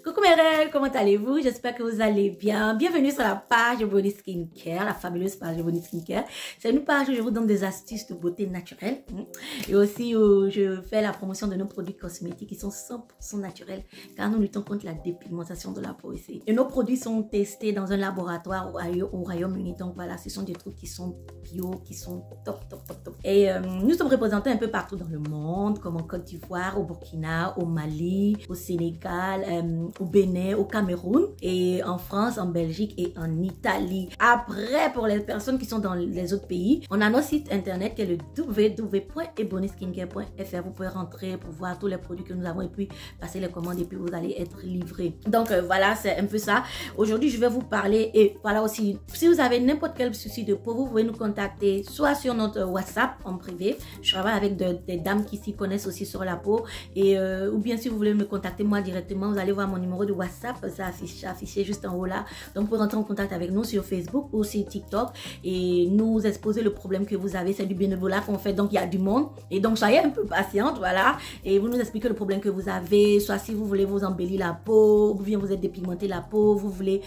Coucou mes reines, comment allez-vous? J'espère que vous allez bien. Bienvenue sur la page de Bonnie Skincare, la fabuleuse page de Bonnie Skincare. C'est une page où je vous donne des astuces de beauté naturelle et aussi où je fais la promotion de nos produits cosmétiques qui sont 100% naturels car nous luttons contre la dépigmentation de la peau ici. Et nos produits sont testés dans un laboratoire au Royaume-Uni. Donc voilà, ce sont des trucs qui sont bio, qui sont top. Et nous sommes représentés un peu partout dans le monde, comme en Côte d'Ivoire, au Burkina, au Mali, au Sénégal, au Bénin, au Cameroun, et en France, en Belgique et en Italie. Après, pour les personnes qui sont dans les autres pays, on a notre site internet qui est le www.ebonyskincare.fr. Vous pouvez rentrer pour voir tous les produits que nous avons et puis passer les commandes et puis vous allez être livré. Donc voilà, c'est un peu ça. Aujourd'hui, je vais vous parler et voilà aussi, si vous avez n'importe quel souci de peau, vous pouvez nous contacter soit sur notre WhatsApp en privé. Je travaille avec des dames qui s'y connaissent aussi sur la peau et ou bien si vous voulez me contacter moi directement, vous allez voir mon numéro de WhatsApp, ça affiché juste en haut là. Donc vous pouvez rentrer en contact avec nous sur Facebook ou sur TikTok et nous exposer le problème que vous avez. C'est du bénévolat qu'on fait, donc il y a du monde et donc soyez un peu patiente, voilà, et vous nous expliquez le problème que vous avez, soit si vous voulez vous embellir la peau, ou bien vous êtes dépigmenté la peau, vous voulez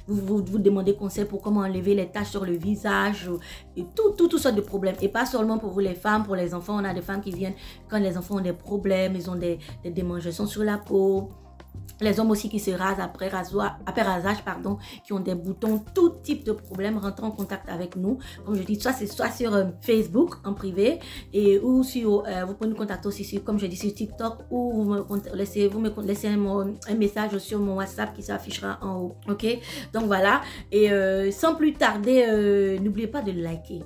vous demander conseil pour comment enlever les taches sur le visage et tout sortes de problèmes, et pas seulement pour vous les femmes, pour les enfants. On a des femmes qui viennent quand les enfants ont des problèmes, ils ont des démangeaisons sur la peau. Les hommes aussi qui se rasent après rasage, pardon, qui ont des boutons, tout type de problème. Rentrez en contact avec nous. Comme je dis, soit sur Facebook en privé et ou sur, vous pouvez nous contacter aussi sur, comme je dis, sur TikTok, ou vous me laissez un message sur mon WhatsApp qui s'affichera en haut. Ok, donc voilà. Et sans plus tarder, n'oubliez pas de liker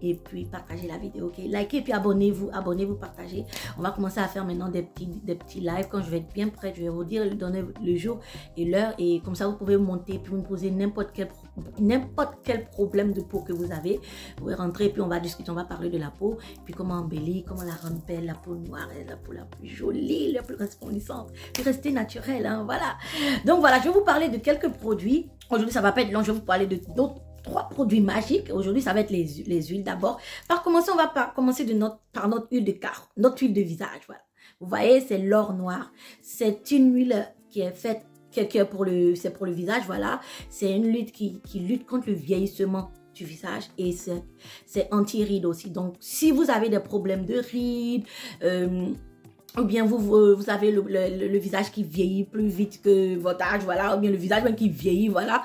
et puis partagez la vidéo, ok? Likez et puis abonnez-vous, partagez. On va commencer à faire maintenant des petits lives. Quand je vais être bien prête, je vais vous dire, donner le jour et l'heure, et comme ça vous pouvez monter puis me poser n'importe quel problème de peau que vous avez. Vous pouvez rentrer et puis on va discuter, on va parler de la peau, puis comment embellir, comment la rendre belle, la peau noire, la peau la plus jolie, la plus resplendissante, puis rester naturelle, hein, voilà. Donc voilà, je vais vous parler de quelques produits. Aujourd'hui ça va pas être long, je vais vous parler de d'autres 3 produits magiques. Aujourd'hui, ça va être les huiles d'abord. On va commencer par notre huile de carotte, notre huile de visage. Voilà. Vous voyez, c'est l'or noir. C'est une huile qui est faite, c'est pour le visage. Voilà. C'est une huile qui lutte contre le vieillissement du visage et c'est anti-rides aussi. Donc, si vous avez des problèmes de rides, ou bien vous avez le visage qui vieillit plus vite que votre âge, voilà, ou bien le visage même qui vieillit, voilà.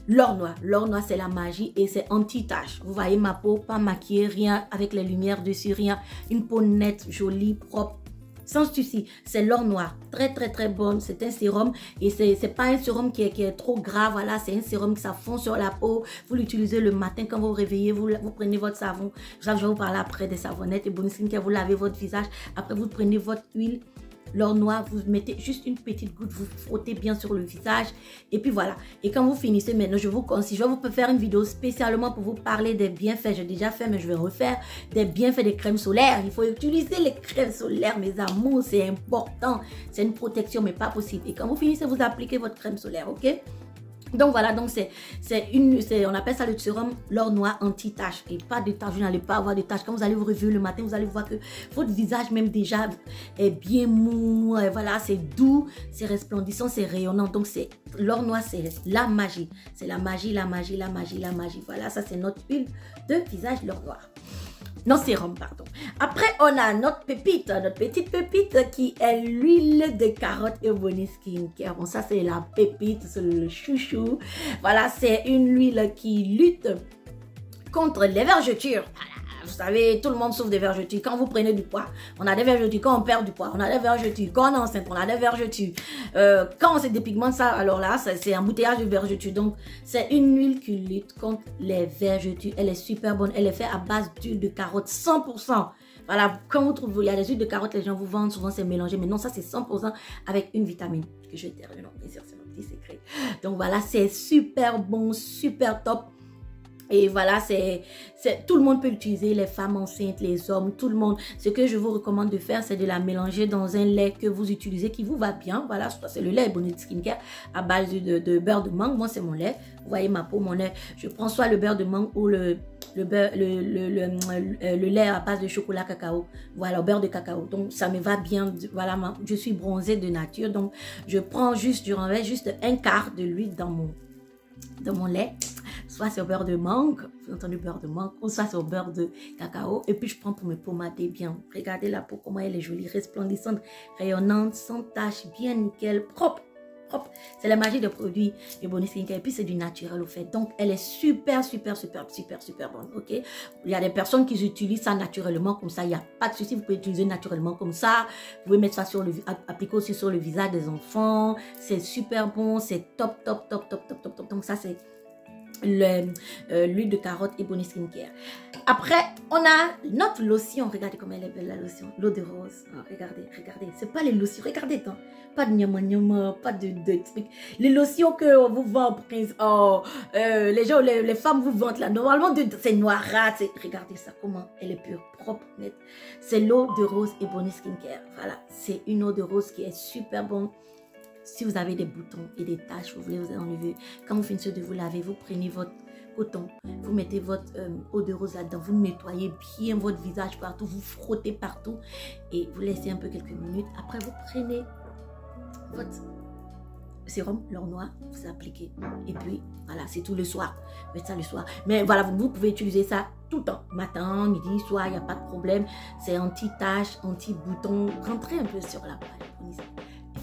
L'or noir c'est la magie et c'est anti-tache. Vous voyez ma peau, pas maquillée, rien, avec les lumières dessus, rien. Une peau nette, jolie, propre, sans souci. C'est l'or noir, très bon. C'est un sérum et c'est pas un sérum qui est trop gras, voilà. C'est un sérum qui ça fond sur la peau. Vous l'utilisez le matin quand vous vous réveillez, vous prenez votre savon. Je vais vous parler après des savonnettes et Bonnie Skincare, vous lavez votre visage. Après vous prenez votre huile, l'or noir, vous mettez juste une petite goutte, vous frottez bien sur le visage et puis voilà. Et quand vous finissez, maintenant je vous conseille, je vais vous faire une vidéo spécialement pour vous parler des bienfaits. J'ai déjà fait mais je vais refaire des bienfaits des crèmes solaires. Il faut utiliser les crèmes solaires, mes amours, c'est important. C'est une protection mais pas possible. Et quand vous finissez, vous appliquez votre crème solaire, ok? Donc voilà, donc on appelle ça le sérum l'or noir anti-tache et pas de taches. Vous n'allez pas avoir de taches. Quand vous allez vous réveiller le matin, vous allez voir que votre visage même déjà est bien mou, voilà, c'est doux, c'est resplendissant, c'est rayonnant. Donc c'est l'or noir, c'est la magie, c'est la magie. Voilà, ça c'est notre huile de visage l'or noir. Non, sérum, pardon. Après, on a notre petite pépite qui est l'huile de carotte Ebony Skincare. Bon, ça, c'est la pépite, c'est le chouchou. Voilà, c'est une huile qui lutte contre les vergetures. Voilà. Vous savez, tout le monde souffre des vergetures. Quand vous prenez du poids, on a des vergetures. Quand on perd du poids, on a des vergetures. Quand on est enceinte, on a des vergetures. Quand on se dépigmente, ça, alors là, c'est un embouteillage de vergetures. Donc, c'est une huile qui lutte contre les vergetures. Elle est super bonne. Elle est faite à base d'huile de carotte 100%. Voilà, quand vous trouvez, il y a des huiles de carotte, les gens vous vendent, souvent c'est mélangé. Mais non, ça c'est 100% avec une vitamine que je termine. Bien sûr, c'est mon petit secret. Donc voilà, c'est super bon, super top. Et voilà, tout le monde peut l'utiliser, les femmes enceintes, les hommes, tout le monde. Ce que je vous recommande de faire, c'est de la mélanger dans un lait que vous utilisez qui vous va bien. Voilà, c'est le lait Bonnet Skincare à base de beurre de mangue. Moi, c'est mon lait. Vous voyez ma peau, mon lait. Je prends soit le beurre de mangue ou le lait à base de chocolat cacao. Voilà, au beurre de cacao. Donc, ça me va bien. Voilà, je suis bronzée de nature. Donc, je prends juste, je renverse juste un quart de l'huile dans mon lait. Soit c'est au beurre de mangue, vous entendez beurre de mangue, ou soit c'est au beurre de cacao. Et puis je prends pour me pomader bien. Regardez la peau, comment elle est jolie, resplendissante, rayonnante, sans tache, bien nickel, propre. C'est la magie des produits Ebony Skincare. Et puis c'est du naturel au fait. Donc elle est super bonne. Ok. Il y a des personnes qui utilisent ça naturellement comme ça. Il n'y a pas de souci. Vous pouvez utiliser naturellement comme ça. Vous pouvez mettre ça appliquer aussi sur le visage des enfants. C'est super bon. C'est top. Donc ça c'est l'huile de carotte Ebony Skincare. Après, on a notre lotion. Regardez comme elle est belle la lotion. L'eau de rose. Oh, regardez. C'est pas les lotions. Regardez donc. Pas de nyama, pas de trucs. Les lotions que vous vendez, prince. Oh, les gens, les femmes vous vendent là. Normalement, c'est noirâtre. Regardez ça, comment elle est pure, propre, nette. C'est l'eau de rose Ebony Skincare. Voilà. C'est une eau de rose qui est super bonne. Si vous avez des boutons et des taches, vous voulez vous enlever, quand vous finissez de vous laver, vous prenez votre coton, vous mettez votre eau de rose là-dedans, vous nettoyez bien votre visage partout, vous frottez partout et vous laissez un peu quelques minutes. Après, vous prenez votre sérum, l'or noir, vous appliquez. Et puis, voilà, c'est tout le soir. Vous mettez ça le soir. Mais voilà, vous pouvez utiliser ça tout le temps. Matin, midi, soir, il n'y a pas de problème. C'est anti-tache, anti-bouton. Rentrez un peu sur la page.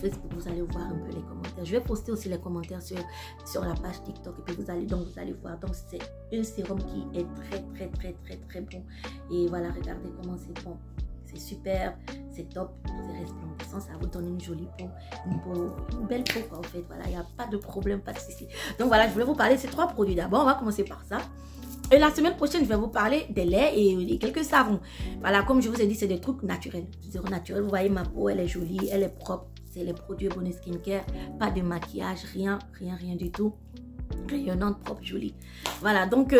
Vous allez voir un peu les commentaires. Je vais poster aussi les commentaires sur la page TikTok et puis vous allez voir. Donc c'est un sérum qui est très bon. Et voilà, regardez comment c'est bon. C'est super, c'est top, c'est resplendissant, ça vous donne une jolie peau, une belle peau quoi, en fait. Voilà, il n'y a pas de problème, pas de souci. Donc voilà, je voulais vous parler de ces 3 produits d'abord. On va commencer par ça. Et la semaine prochaine, je vais vous parler des laits et quelques savons. Voilà, comme je vous ai dit, c'est des trucs naturels. Zéro naturel. Vous voyez, ma peau, elle est jolie, elle est propre. C'est les produits Ebony Skincare. Pas de maquillage, rien du tout. Rayonnante, propre, jolie. Voilà, donc...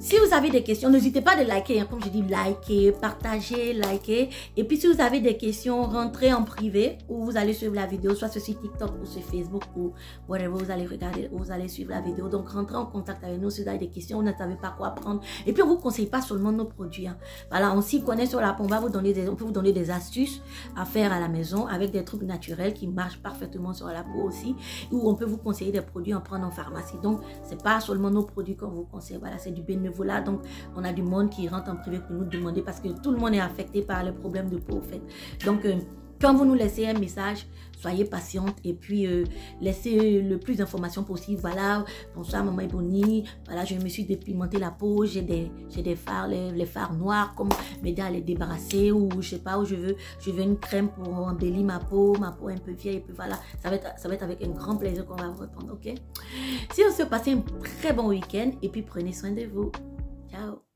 si vous avez des questions, n'hésitez pas de liker, hein, comme je dis, liker, partager, liker. Et puis si vous avez des questions, rentrez en privé ou vous allez suivre la vidéo, soit sur TikTok ou sur Facebook ou whatever, vous allez regarder, vous allez suivre la vidéo. Donc rentrez en contact avec nous si vous avez des questions, vous ne savez pas quoi prendre. Et puis on ne vous conseille pas seulement nos produits. Hein. Voilà, on s'y connaît sur la peau, on peut vous donner des astuces à faire à la maison avec des trucs naturels qui marchent parfaitement sur la peau aussi. Ou on peut vous conseiller des produits à prendre en pharmacie. Donc c'est pas seulement nos produits qu'on vous conseille, voilà, c'est du bénévolat. Donc on a du monde qui rentre en privé pour nous demander parce que tout le monde est affecté par les problèmes de peau en fait. Donc quand vous nous laissez un message, soyez patiente et puis laissez le plus d'informations possible. Voilà, bonsoir maman Ebony, voilà, je me suis dépigmenté la peau, j'ai des fards, les fards noirs, comme m'aider à les débarrasser ou je sais pas, où je veux une crème pour embellir ma peau un peu vieille et puis voilà, ça va être avec un grand plaisir qu'on va vous répondre, ok? Si on se passe un très bon week-end et puis prenez soin de vous. Ciao.